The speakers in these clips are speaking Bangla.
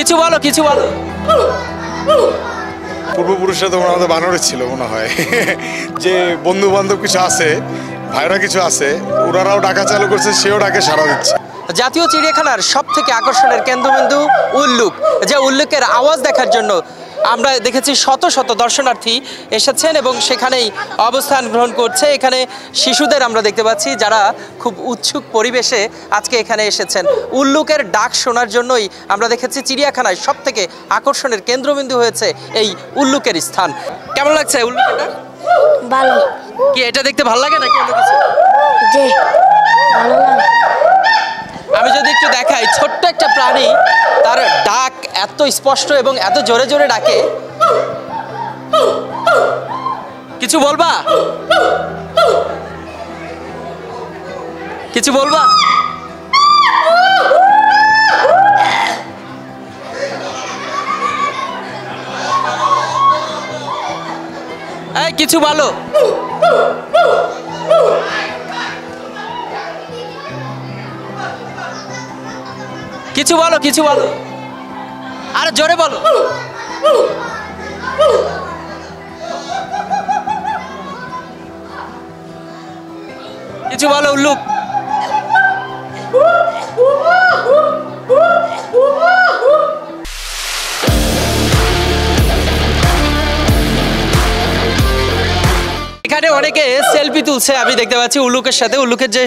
কিছু বলো, কিছু বলো। পূর্বপুরুষরা তো আমাদের বানরের ছিল মনে হয়। যে বন্ধু বান্ধব কিছু আছে, ভাইরা কিছু আছে, ওনারাও ডাকা চালু করছে, সেও ডাকে সাড়া দিচ্ছে। জাতীয় চিড়িয়াখানার সব থেকে আকর্ষণের কেন্দ্রবিন্দু উল্লুক, যে উল্লুকের আওয়াজ দেখার জন্য আমরা দেখেছি শত শত দর্শনার্থী এসেছেন এবং সেখানেই অবস্থান গ্রহণ করছে। এখানে শিশুদের আমরা দেখতে পাচ্ছি যারা খুব উৎসুক পরিবেশে আজকে এখানে এসেছেন। উল্লুকের ডাক শোনার জন্যই আমরা দেখেছি চিড়িয়াখানায় সব থেকে আকর্ষণের কেন্দ্রবিন্দু হয়েছে এই উল্লুকের স্থান। কেমন লাগছে উল্লুকের ডাক? ভালো। কি এটা দেখতে ভালো লাগে নাকি অন্য কিছু? যে ভালো লাগে। আমি যদি একটু দেখাই, ছোট্ট একটা প্রাণী, তার ডাক এত স্পষ্ট এবং এত জোরে জোরে ডাকে। কিছু বলবা? কিছু বলবা? এই কিছু বলো। কিছু বলো, কিছু বলো, আর জোরে বলো। কিছু বলো উল্লুক। এখানে অনেকে সেলফি তুলছে, আমি দেখতে পাচ্ছি উল্লুকের সাথে। উল্লুকের যে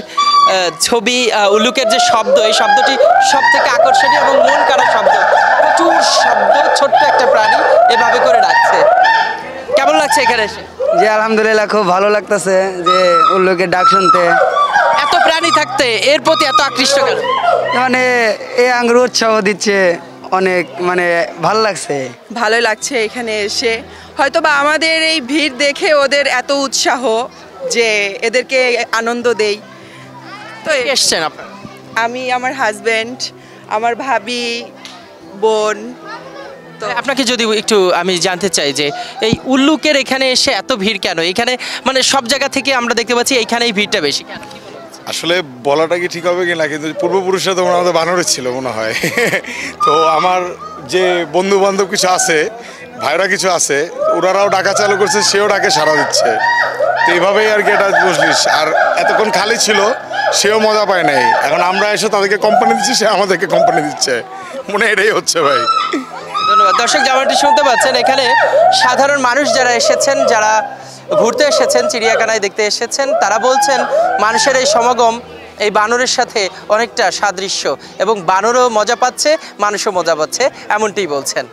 ছবি, উল্লুকের যে শব্দ, এই শব্দটি সব থেকে আকর্ষণীয় এবং মন কাড়া শব্দ। প্রচুর শব্দ, ছোট্ট একটা প্রাণী এভাবে করে ডাকছে। কেমন লাগছে এখানে এসে? জি আলহামদুলিল্লাহ, খুব ভালো লাগতেছে যে উল্লুকের ডাক শুনতে। এত প্রাণী থাকতে এর প্রতি এত আকৃষ্ট কেন? মানে এই আঙ্গুর উৎসাহ দিচ্ছে অনেক, মানে ভালো লাগছে। ভালো লাগছে এখানে এসে। হয়তোবা আমাদের এই ভিড় দেখে ওদের এত উৎসাহ যে এদেরকে আনন্দ দেই। তো কে এসছেন আপনারা? আমি, আমার হাজব্যান্ড, আমার ভাবি, বোন। তো আপনাকে যদি একটু আমি জানতে চাই যে এই উল্লুকের এখানে এসে এত ভিড় কেন? এখানে মানে সব জায়গা থেকে আমরা দেখতে পাচ্ছি এইখানেই ভিড়টা বেশি কেন? আসলে বলাটা কি ঠিক হবে কিনা, কিন্তু পূর্বপুরুষরা তো আমাদের বানরের ছিল মনে হয়। তো আমার যে বন্ধু বান্ধব কিছু আছে, ভাইরা কিছু আছে, ওনারাও ডাকা চালু করছে, সেও ডাকে সাড়া দিচ্ছে। তো এইভাবেই আর কি এটা বুঝলিস। আর এতক্ষণ খালি ছিল, সেও মজা পায় নাই। এখন আমরা এসে তাদেরকে কোম্পানি দিচ্ছি, সে আমাদেরকে কোম্পানি দিচ্ছে। মনে এটাই হচ্ছে ভাই। ধন্যবাদ। দর্শক, যেমনটি শুনতে পাচ্ছেন, এখানে সাধারণ মানুষ যারা এসেছেন, যারা ঘুরতে এসেছেন, চিড়িয়াখানায় দেখতে এসেছেন, তারা বলছেন মানুষের এই সমাগম এই বানরের সাথে অনেকটা সাদৃশ্য এবং বানরও মজা পাচ্ছে, মানুষও মজা পাচ্ছে, এমনটিই বলছেন।